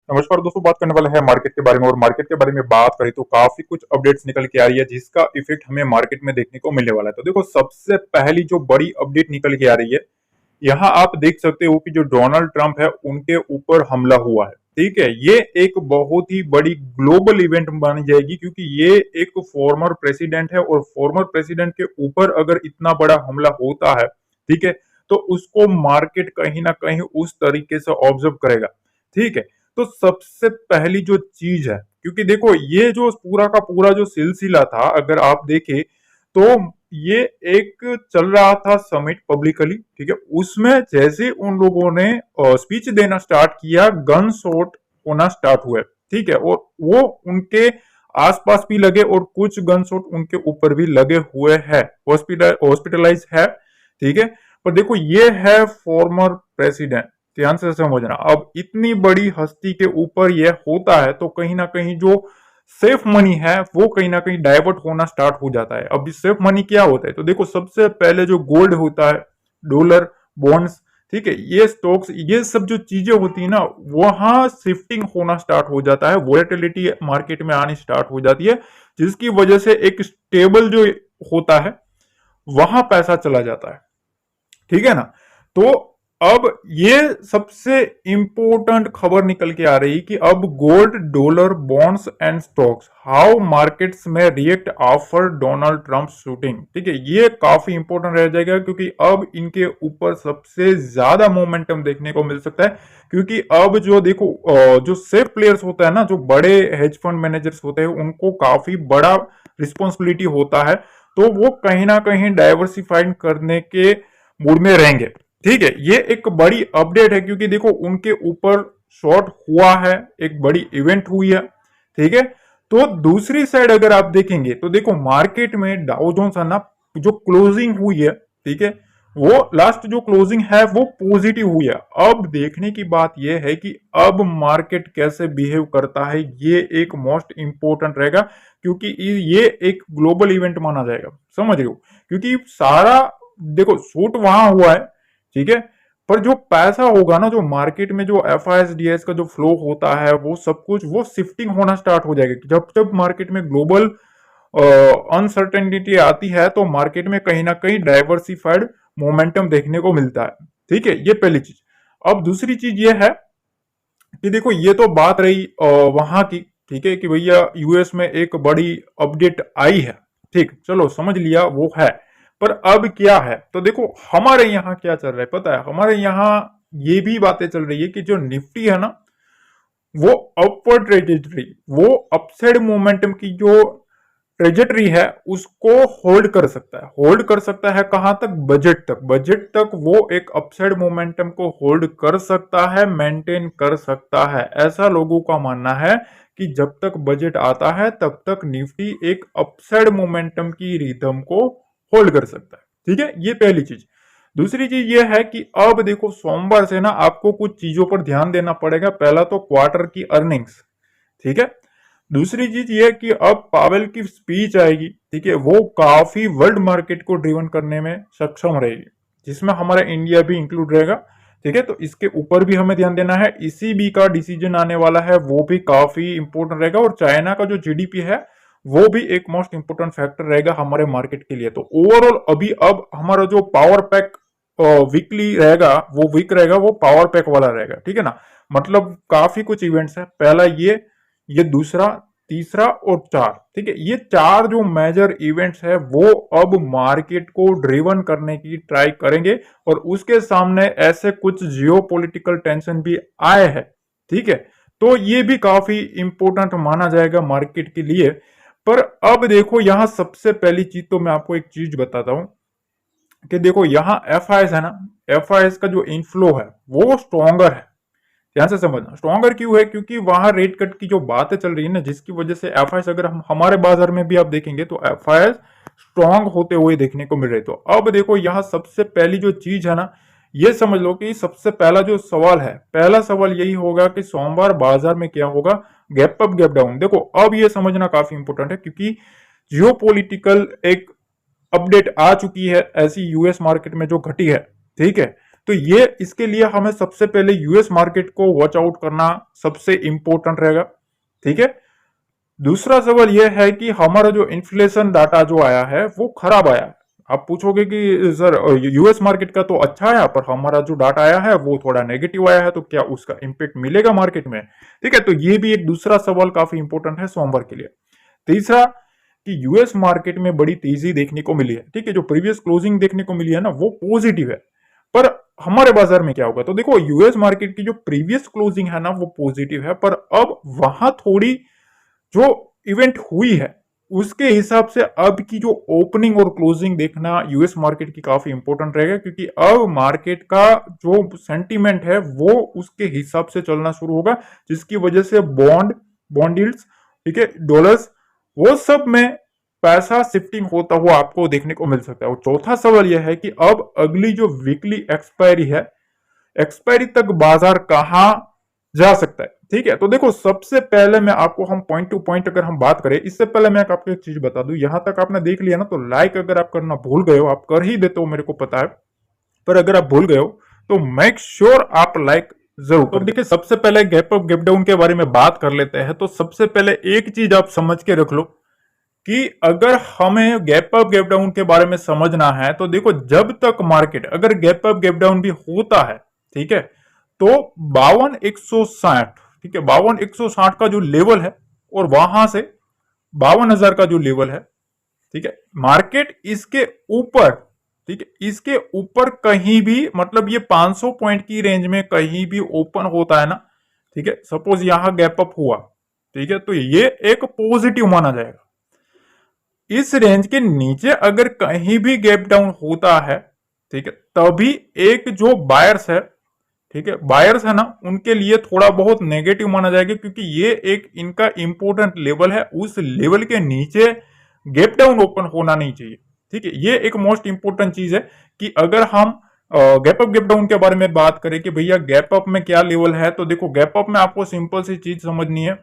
नमस्कार दोस्तों, बात करने वाला है मार्केट के बारे में। और मार्केट के बारे में बात करें तो काफी कुछ अपडेट्स निकल के आ रही है जिसका इफेक्ट हमें मार्केट में देखने को मिलने वाला है। तो देखो, सबसे पहली जो बड़ी अपडेट निकल के आ रही है, यहाँ आप देख सकते हो कि जो डोनाल्ड ट्रंप है उनके ऊपर हमला हुआ है। ठीक है, ये एक बहुत ही बड़ी ग्लोबल इवेंट मानी जाएगी क्योंकि ये एक फॉर्मर प्रेसिडेंट है और फॉर्मर प्रेसिडेंट के ऊपर अगर इतना बड़ा हमला होता है, ठीक है, तो उसको मार्केट कहीं ना कहीं उस तरीके से ऑब्जर्व करेगा। ठीक है, तो सबसे पहली जो चीज है, क्योंकि देखो ये जो पूरा का पूरा जो सिलसिला था अगर आप देखें तो ये एक चल रहा था समिट पब्लिकली। ठीक है, उसमें जैसे उन लोगों ने स्पीच देना स्टार्ट किया, गन शॉट होना स्टार्ट हुए। ठीक है, और वो उनके आसपास भी लगे और कुछ गन शॉट उनके ऊपर भी लगे हुए हैं, हॉस्पिटलाइज है। ठीक है, पर देखो ये है फॉर्मर प्रेसिडेंट, ध्यान से समझना। अब इतनी बड़ी हस्ती के ऊपर यह होता है तो कहीं ना कहीं जो सेफ मनी है वो कहीं ना कहीं डाइवर्ट होना स्टार्ट हो जाता है। अब सेफ मनी क्या होता है, तो देखो सबसे पहले जो गोल्ड होता है, डॉलर, बॉन्ड्स, ठीक है, ये स्टॉक्स, ये सब जो चीजें होती है ना, वहां शिफ्टिंग होना स्टार्ट हो जाता है, वोलेटिलिटी मार्केट में आनी स्टार्ट हो जाती है, जिसकी वजह से एक स्टेबल जो होता है वहां पैसा चला जाता है। ठीक है ना। तो अब ये सबसे इंपॉर्टेंट खबर निकल के आ रही कि अब gold, dollar, bonds and stocks, how markets में react after Donald Trump shooting. ठीक है, ये काफी इंपॉर्टेंट रह जाएगा क्योंकि अब इनके ऊपर सबसे ज्यादा मोमेंटम देखने को मिल सकता है। क्योंकि अब जो देखो जो सेफ प्लेयर्स होता है ना, जो बड़े हेज फंड मैनेजर्स होते हैं, उनको काफी बड़ा रिस्पॉन्सिबिलिटी होता है, तो वो कहीं ना कहीं डाइवर्सिफाइड करने के मूड में रहेंगे। ठीक है, ये एक बड़ी अपडेट है क्योंकि देखो उनके ऊपर शॉट हुआ है, एक बड़ी इवेंट हुई है। ठीक है, तो दूसरी साइड अगर आप देखेंगे तो देखो मार्केट में डाउ जोन्स है ना, जो क्लोजिंग हुई है, ठीक है, वो लास्ट जो क्लोजिंग है वो पॉजिटिव हुई है। अब देखने की बात यह है कि अब मार्केट कैसे बिहेव करता है, ये एक मोस्ट इंपॉर्टेंट रहेगा क्योंकि ये एक ग्लोबल इवेंट माना जाएगा, समझ रहे हो। क्योंकि सारा देखो शूट वहां हुआ है, ठीक है, पर जो पैसा होगा ना, जो मार्केट में जो एफआईएसडीएस का जो फ्लो होता है, वो सब कुछ वो शिफ्टिंग होना स्टार्ट हो जाएगा। जब जब मार्केट में ग्लोबल अनसर्टेनिटी आती है तो मार्केट में कहीं ना कहीं डाइवर्सिफाइड मोमेंटम देखने को मिलता है। ठीक है, ये पहली चीज। अब दूसरी चीज ये है कि देखो ये तो बात रही वहां की, ठीक है, कि भैया यूएस में एक बड़ी अपडेट आई है, ठीक, चलो समझ लिया वो है। पर अब क्या है, तो देखो हमारे यहाँ क्या चल रहा है पता है, हमारे यहाँ ये भी बातें चल रही है कि जो निफ्टी है ना, वो अपवर्ड ट्रेजेक्टरी, वो अपसाइड मोमेंटम की जो ट्रेजेक्टरी है उसको होल्ड कर सकता है। होल्ड कर सकता है कहां तक, बजट तक। बजट तक वो एक अपसाइड मोमेंटम को होल्ड कर सकता है, मेंटेन कर सकता है। ऐसा लोगों का मानना है कि जब तक बजट आता है तब तक निफ्टी एक अपसाइड मोमेंटम की रिदम को होल्ड कर सकता है। ठीक है, ये पहली चीज। दूसरी चीज ये है कि अब देखो सोमवार से ना आपको कुछ चीजों पर ध्यान देना पड़ेगा। पहला तो क्वार्टर की अर्निंग्स, ठीक है। दूसरी चीज ये कि अब पावेल की स्पीच आएगी, ठीक है, वो काफी वर्ल्ड मार्केट को ड्रिवन करने में सक्षम रहेगी, जिसमें हमारा इंडिया भी इंक्लूड रहेगा। ठीक है, तो इसके ऊपर भी हमें ध्यान देना है। ईसीबी का डिसीजन आने वाला है, वो भी काफी इंपोर्टेंट रहेगा। और चाइना का जो जीडीपी है वो भी एक मोस्ट इंपोर्टेंट फैक्टर रहेगा हमारे मार्केट के लिए। तो ओवरऑल अभी अब हमारा जो पावर पैक वीकली रहेगा, वो वीक रहेगा, वो पावर पैक वाला रहेगा। ठीक है ना, मतलब काफी कुछ इवेंट्स है। पहला ये दूसरा, तीसरा और चार। ठीक है, ये चार जो मेजर इवेंट्स है वो अब मार्केट को ड्रिवन करने की ट्राई करेंगे। और उसके सामने ऐसे कुछ जियोपॉलिटिकल टेंशन भी आए हैं। ठीक है, तो ये भी काफी इंपॉर्टेंट माना जाएगा मार्केट के लिए। पर अब देखो यहां सबसे पहली चीज तो मैं आपको एक चीज बताता हूं कि देखो यहाँ एफआईएस है ना, एफआईएस का जो इनफ्लो है वो स्ट्रॉन्गर है। ध्यान से समझना, स्ट्रॉन्गर क्यों है, क्योंकि वहां रेट कट की जो बातें चल रही है ना, जिसकी वजह से एफआईएस, अगर हम हमारे बाजार में भी आप देखेंगे तो एफआईएस स्ट्रॉन्ग होते हुए देखने को मिल रहे। तो अब देखो यहाँ सबसे पहली जो चीज है ना, ये समझ लो कि सबसे पहला जो सवाल है, पहला सवाल यही होगा कि सोमवार बाजार में क्या होगा, गैप अप गैप डाउन। देखो अब ये समझना काफी इंपोर्टेंट है क्योंकि जियोपॉलिटिकल एक अपडेट आ चुकी है ऐसी यूएस मार्केट में जो घटी है। ठीक है, तो ये इसके लिए हमें सबसे पहले यूएस मार्केट को वॉच आउट करना सबसे इंपॉर्टेंट रहेगा। ठीक है। दूसरा सवाल यह है कि हमारा जो इन्फ्लेशन डाटा जो आया है वो खराब आया है। आप पूछोगे कि सर यूएस मार्केट का तो अच्छा आया पर हमारा जो डाटा आया है वो थोड़ा नेगेटिव आया है, तो क्या उसका इम्पेक्ट मिलेगा मार्केट में? ठीक है, तो ये भी एक दूसरा सवाल काफी इंपॉर्टेंट है सोमवार के लिए। तीसरा कि यूएस मार्केट में बड़ी तेजी देखने को मिली है। ठीक है, जो प्रीवियस क्लोजिंग देखने को मिली है ना वो पॉजिटिव है, पर हमारे बाजार में क्या होगा? तो देखो यूएस मार्केट की जो प्रीवियस क्लोजिंग है ना वो पॉजिटिव है, पर अब वहां थोड़ी जो इवेंट हुई है उसके हिसाब से अब की जो ओपनिंग और क्लोजिंग देखना यूएस मार्केट की काफी इंपॉर्टेंट रहेगा, क्योंकि अब मार्केट का जो सेंटीमेंट है वो उसके हिसाब से चलना शुरू होगा, जिसकी वजह से बॉन्ड यील्ड्स, ठीक है, डॉलर्स, वो सब में पैसा शिफ्टिंग होता हुआ आपको देखने को मिल सकता है। और चौथा सवाल यह है कि अब अगली जो वीकली एक्सपायरी है, एक्सपायरी तक बाजार कहां जा सकता है? ठीक है, तो देखो सबसे पहले मैं आपको, हम पॉइंट टू पॉइंट अगर हम बात करें, इससे पहले मैं आपको एक चीज बता दूं, यहां तक आपने देख लिया ना, तो लाइक अगर आप करना भूल गए हो, आप कर ही देते हो मेरे को पता है, पर अगर आप भूल गए हो तो मेक श्योर आप लाइक जरूर कर। देखिए सबसे पहले गैप अप गैप डाउन के बारे में बात कर लेते हैं। तो सबसे पहले एक चीज आप समझ के रख लो कि अगर हमें गैप अप गैप डाउन के बारे में समझना है तो देखो, जब तक मार्केट अगर गैप अप गैप डाउन भी होता है, ठीक है, तो 52,160, ठीक है, 52,160 का जो लेवल है और वहां से 52,000 का जो लेवल है, ठीक है, मार्केट इसके ऊपर, ठीक है, इसके ऊपर कहीं भी, मतलब ये 500 पॉइंट की रेंज में कहीं भी ओपन होता है ना, ठीक है, सपोज यहां गैप अप हुआ, ठीक है, तो ये एक पॉजिटिव माना जाएगा। इस रेंज के नीचे अगर कहीं भी गैप डाउन होता है, ठीक है, तभी एक जो बायर्स है, ठीक है, बायर्स है ना, उनके लिए थोड़ा बहुत नेगेटिव माना जाएगा, क्योंकि ये एक इनका इंपॉर्टेंट लेवल है, उस लेवल के नीचे गैप डाउन ओपन होना नहीं चाहिए। ठीक है, ये एक मोस्ट इंपॉर्टेंट चीज है कि अगर हम गैप अप गैप डाउन के बारे में बात करें कि भैया गैप अप में क्या लेवल है, तो देखो गैप अप में आपको सिंपल सी चीज समझनी है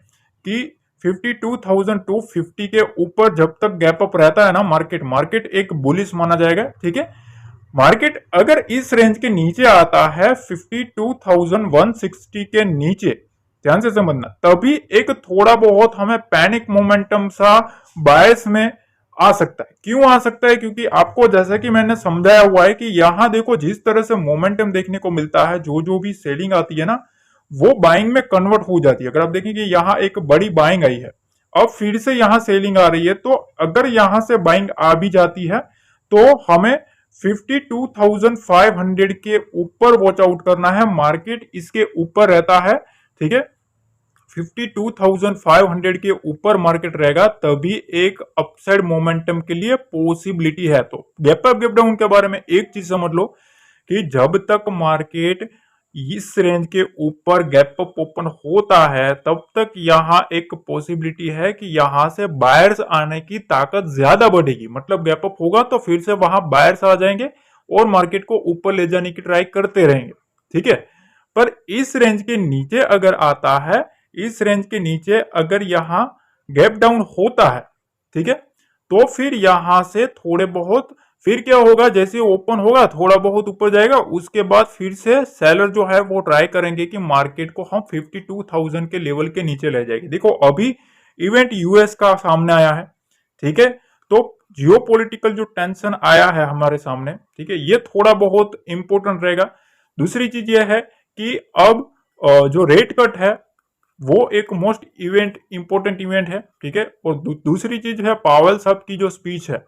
कि 52,250 के ऊपर जब तक गैप अप रहता है ना, मार्केट एक बुलिश माना जाएगा। ठीक है, मार्केट अगर इस रेंज के नीचे आता है 52,160 के नीचे, ध्यान से समझना, तभी एक थोड़ा बहुत हमें पैनिक मोमेंटम सा बायस में आ सकता है। क्यों आ सकता है? क्योंकि आपको जैसा कि मैंने समझाया हुआ है कि यहां देखो जिस तरह से मोमेंटम देखने को मिलता है, जो भी सेलिंग आती है ना वो बाइंग में कन्वर्ट हो जाती है। अगर आप देखेंगे यहाँ एक बड़ी बाइंग आई है, अब फिर से यहाँ सेलिंग आ रही है, तो अगर यहां से बाइंग आ भी जाती है तो हमें 52,500 के ऊपर वॉच आउट करना है। मार्केट इसके ऊपर रहता है, ठीक है, 52,500 के ऊपर मार्केट रहेगा तभी एक अपसाइड मोमेंटम के लिए पॉसिबिलिटी है। तो गैप अप गैप डाउन के बारे में एक चीज समझ लो कि जब तक मार्केट इस रेंज के ऊपर गैप अप ओपन होता है तब तक यहां एक पॉसिबिलिटी है कि यहां से बायर्स आने की ताकत ज्यादा बढ़ेगी। मतलब गैप अप होगा तो फिर से वहां बायर्स आ जाएंगे और मार्केट को ऊपर ले जाने की ट्राई करते रहेंगे। ठीक है, पर इस रेंज के नीचे अगर आता है, इस रेंज के नीचे अगर यहां गैप डाउन होता है, ठीक है, तो फिर यहां से थोड़े बहुत, फिर क्या होगा, जैसे ओपन होगा थोड़ा बहुत ऊपर जाएगा, उसके बाद फिर से सेलर जो है वो ट्राई करेंगे कि मार्केट को हम 52,000 के लेवल के नीचे ले जाएंगे। देखो अभी इवेंट यूएस का सामने आया है, ठीक है, तो जियोपॉलिटिकल जो टेंशन आया है हमारे सामने, ठीक है, ये थोड़ा बहुत इंपॉर्टेंट रहेगा। दूसरी चीज ये है कि अब जो रेट कट है वो एक मोस्ट इवेंट इंपॉर्टेंट इवेंट है, ठीक है, और दूसरी चीज है पावेल साहब की जो स्पीच है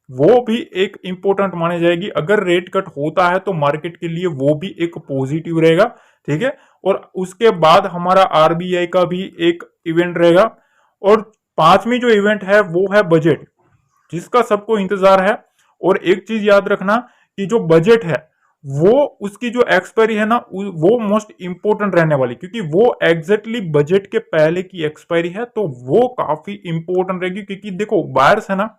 वो भी एक इंपॉर्टेंट मानी जाएगी। अगर रेट कट होता है तो मार्केट के लिए वो भी एक पॉजिटिव रहेगा। ठीक है, और उसके बाद हमारा आरबीआई का भी एक इवेंट रहेगा, और पांचवी जो इवेंट है वो है बजट, जिसका सबको इंतजार है। और एक चीज याद रखना कि जो बजट है वो उसकी जो एक्सपायरी है ना वो मोस्ट इंपोर्टेंट रहने वाली, क्योंकि वो एग्जैक्टली बजट के पहले की एक्सपायरी है, तो वो काफी इंपोर्टेंट रहेगी। क्योंकि देखो बायर्स है ना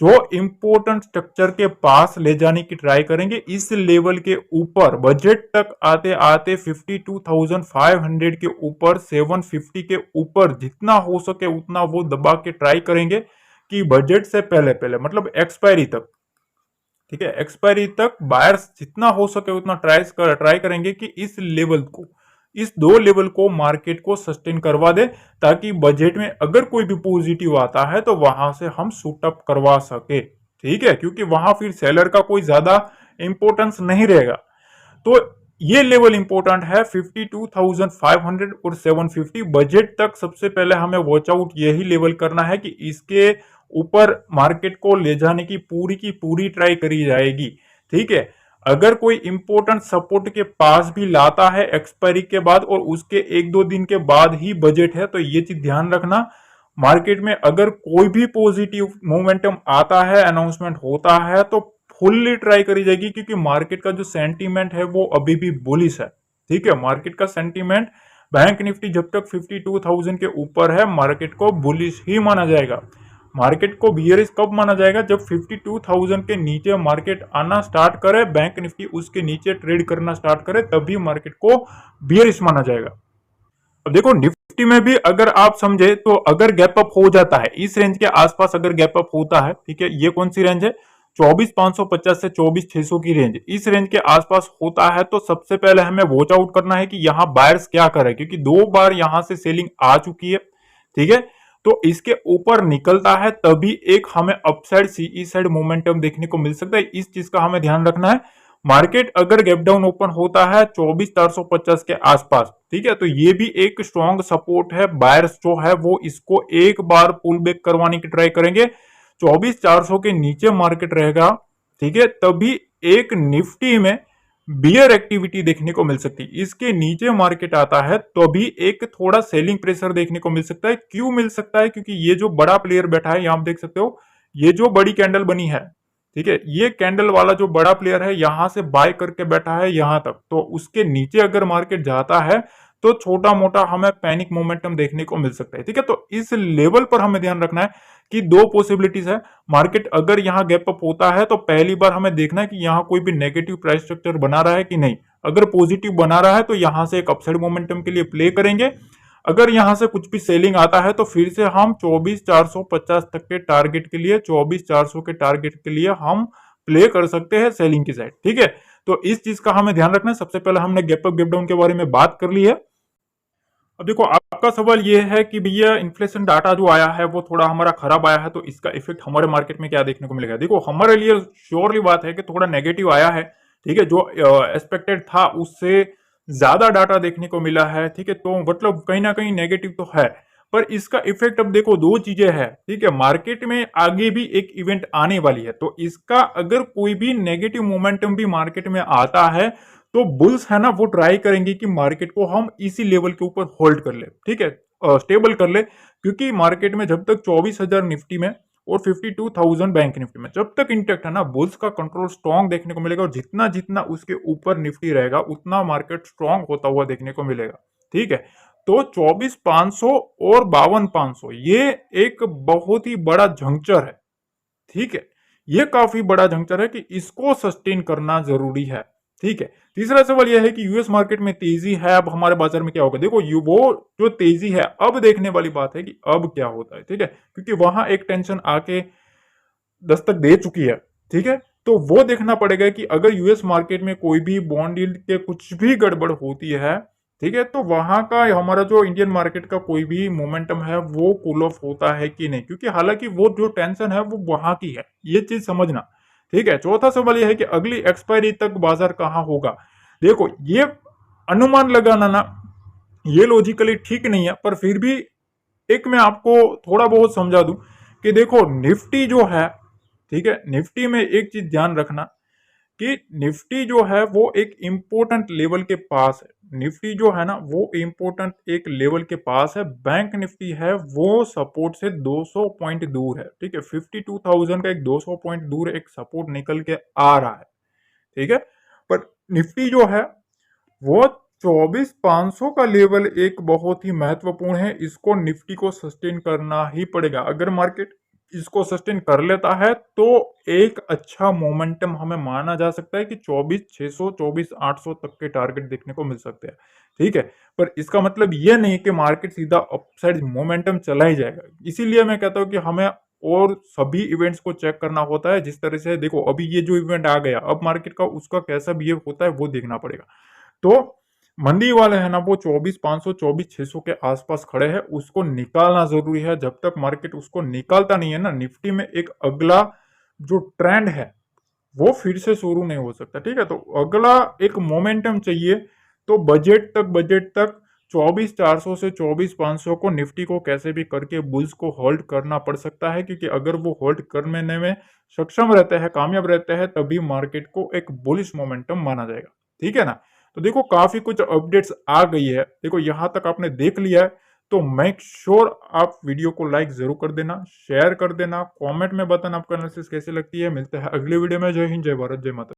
जो इंपोर्टेंट स्ट्रक्चर के पास ले जाने की ट्राई करेंगे, इस लेवल के ऊपर बजट तक आते आते 52,500 के ऊपर, 750 के ऊपर जितना हो सके उतना वो दबा के ट्राई करेंगे कि बजट से पहले पहले, मतलब एक्सपायरी तक, ठीक है, एक्सपायरी तक बायर्स जितना हो सके उतना ट्राई करेंगे कि इस लेवल को, इस दो लेवल को मार्केट को सस्टेन करवा दे, ताकि बजट में अगर कोई भी पॉजिटिव आता है तो वहां से हम शूट अप करवा सके। ठीक है, क्योंकि वहां फिर सेलर का कोई ज्यादा इंपॉर्टेंस नहीं रहेगा। तो ये लेवल इंपॉर्टेंट है 52,500 और 750 बजट तक। सबसे पहले हमें वॉच आउट यही लेवल करना है कि इसके ऊपर मार्केट को ले जाने की पूरी ट्राई करी जाएगी। ठीक है, अगर कोई इंपॉर्टेंट सपोर्ट के पास भी लाता है एक्सपायरी के बाद और उसके एक दो दिन के बाद ही बजट है, तो ये चीज ध्यान रखना। मार्केट में अगर कोई भी पॉजिटिव मोमेंटम आता है, अनाउंसमेंट होता है, तो फुल्ली ट्राई करी जाएगी, क्योंकि मार्केट का जो सेंटीमेंट है वो अभी भी बुलिश है। ठीक है, मार्केट का सेंटीमेंट, बैंक निफ्टी जब तक 52,000 के ऊपर है मार्केट को बुलिश ही माना जाएगा। मार्केट को बियरिश कब माना जाएगा? जब 52,000 के नीचे मार्केट आना स्टार्ट करे, बैंक निफ्टी उसके नीचे ट्रेड करना स्टार्ट करे, तभी मार्केट को बियरिश माना जाएगा। अब देखो निफ्टी में भी अगर आप समझे तो अगर गैप अप हो जाता है इस रेंज के आसपास, अगर गैप अप होता है, ठीक है, ये कौन सी रेंज है? 24,550 से 24,600 की रेंज, इस रेंज के आसपास होता है तो सबसे पहले हमें वॉच आउट करना है कि यहाँ बायर्स क्या करे, क्योंकि दो बार यहां से सेलिंग आ चुकी है। ठीक है, तो इसके ऊपर निकलता है तभी एक हमें अपसाइड सीई साइड मोमेंटम देखने को मिल सकता है। इस चीज का हमें ध्यान रखना है। मार्केट अगर गैप डाउन ओपन होता है 24,450 के आसपास, ठीक है, तो ये भी एक स्ट्रॉन्ग सपोर्ट है। बायर्स जो है वो इसको एक बार पुल बैक करवाने की ट्राई करेंगे। 24,400 के नीचे मार्केट रहेगा, ठीक है, तभी एक निफ्टी में बियर एक्टिविटी देखने को मिल सकती है। इसके नीचे मार्केट आता है तो भी एक थोड़ा सेलिंग प्रेशर देखने को मिल सकता है। क्यों मिल सकता है? क्योंकि ये जो बड़ा प्लेयर बैठा है, यहां आप देख सकते हो, ये जो बड़ी कैंडल बनी है, ठीक है, ये कैंडल वाला जो बड़ा प्लेयर है यहां से बाय करके बैठा है यहां तक, तो उसके नीचे अगर मार्केट जाता है तो छोटा मोटा हमें पैनिक मोमेंटम देखने को मिल सकता है। ठीक है, तो इस लेवल पर हमें ध्यान रखना है कि दो पॉसिबिलिटीज है। मार्केट अगर यहाँ गैप अप होता है तो पहली बार हमें देखना है कि यहाँ कोई भी नेगेटिव प्राइस स्ट्रक्चर बना रहा है कि नहीं। अगर पॉजिटिव बना रहा है तो यहां से एक अपसाइड मोमेंटम के लिए प्ले करेंगे। अगर यहां से कुछ भी सेलिंग आता है तो फिर से हम 24,450 तक के टारगेट के लिए, 24,400 के टारगेट के लिए हम प्ले कर सकते हैं सेलिंग की साइड। ठीक है, तो इस चीज का हमें ध्यान रखना है। सबसे पहले हमने गैप अप गैप डाउन के बारे में बात कर ली है। अब देखो आपका सवाल ये है कि भैया इन्फ्लेशन डाटा जो आया है वो थोड़ा हमारा खराब आया है, तो इसका इफेक्ट हमारे मार्केट में क्या देखने को मिलेगा? देखो हमारे लिए श्योरली बात है कि थोड़ा नेगेटिव आया है। ठीक है, जो एक्सपेक्टेड था उससे ज्यादा डाटा देखने को मिला है। ठीक है, तो मतलब कहीं ना कहीं नेगेटिव तो है, पर इसका इफेक्ट अब देखो दो चीजें हैं। ठीक है, मार्केट में आगे भी एक इवेंट आने वाली है, तो इसका अगर कोई भी नेगेटिव मोमेंटम भी मार्केट में आता है तो बुल्स है ना वो ट्राई करेंगे कि मार्केट को हम इसी लेवल के ऊपर होल्ड कर ले। ठीक है, स्टेबल कर ले, क्योंकि मार्केट में जब तक 24,000 निफ्टी में और 52,000 बैंक निफ्टी में जब तक इंटेक्ट है ना, बुल्स का कंट्रोल स्ट्रॉन्ग देखने को मिलेगा, और जितना जितना उसके ऊपर निफ्टी रहेगा उतना मार्केट स्ट्रॉन्ग होता हुआ देखने को मिलेगा। ठीक है, तो 24,500 और 52,500 ये एक बहुत ही बड़ा जंक्चर है। ठीक है, ये काफी बड़ा जंक्चर है कि इसको सस्टेन करना जरूरी है। ठीक है, तीसरा सवाल यह है कि यूएस मार्केट में तेजी है, अब हमारे बाजार में क्या होगा? देखो वो जो तेजी है अब देखने वाली बात है कि अब क्या होता है। ठीक है, क्योंकि वहां एक टेंशन आके दस्तक दे चुकी है। ठीक है, तो वो देखना पड़ेगा कि अगर यूएस मार्केट में कोई भी बॉन्ड यील्ड के कुछ भी गड़बड़ होती है, ठीक है, तो वहां का हमारा जो इंडियन मार्केट का कोई भी मोमेंटम है वो कूल ऑफ होता है कि नहीं, क्योंकि हालांकि वो जो टेंशन है वो वहां की है, ये चीज समझना। ठीक है, चौथा सवाल यह है कि अगली एक्सपायरी तक बाजार कहां होगा? देखो ये अनुमान लगाना ना ये लॉजिकली ठीक नहीं है, पर फिर भी एक मैं आपको थोड़ा बहुत समझा दूं कि देखो निफ्टी जो है, ठीक है, निफ्टी में एक चीज ध्यान रखना कि निफ्टी जो है वो एक इंपॉर्टेंट लेवल के पास है। निफ्टी जो है ना वो इंपॉर्टेंट एक लेवल के पास है। बैंक निफ्टी है वो सपोर्ट से 200 पॉइंट दूर है। ठीक है, 52,000 का एक 200 पॉइंट दूर एक सपोर्ट निकल के आ रहा है। ठीक है, पर निफ्टी जो है वो 24,500 का लेवल एक बहुत ही महत्वपूर्ण है। इसको निफ्टी को सस्टेन करना ही पड़ेगा। अगर मार्केट इसको सस्टेन कर लेता है तो एक अच्छा मोमेंटम हमें माना जा सकता है कि 24,600 24,800 तक के टारगेट देखने को मिल सकते हैं। ठीक है, पर इसका मतलब यह नहीं कि मार्केट सीधा अपसाइड मोमेंटम चला ही जाएगा। इसीलिए मैं कहता हूं कि हमें और सभी इवेंट्स को चेक करना होता है। जिस तरह से देखो अभी ये जो इवेंट आ गया, अब मार्केट का उसका कैसा बिहेव होता है वो देखना पड़ेगा। तो मंदी वाले है ना वो 24,500 24,600 के आसपास खड़े हैं, उसको निकालना जरूरी है। जब तक मार्केट उसको निकालता नहीं है ना, निफ्टी में एक अगला जो ट्रेंड है वो फिर से शुरू नहीं हो सकता। ठीक है, तो अगला एक मोमेंटम चाहिए। तो बजट तक 24,400 से 24,500 को निफ्टी को कैसे भी करके बुल्स को होल्ड करना पड़ सकता है, क्योंकि अगर वो होल्ड करने में सक्षम रहते हैं, कामयाब रहते हैं, तभी मार्केट को एक बुलिश मोमेंटम माना जाएगा। ठीक है ना। तो देखो काफी कुछ अपडेट्स आ गई है। देखो यहां तक आपने देख लिया है तो मेक श्योर आप वीडियो को लाइक जरूर कर देना, शेयर कर देना, कमेंट में बताना आपका एनालिसिस कैसे लगती है। मिलते हैं अगले वीडियो में। जय हिंद, जय भारत, जय माता।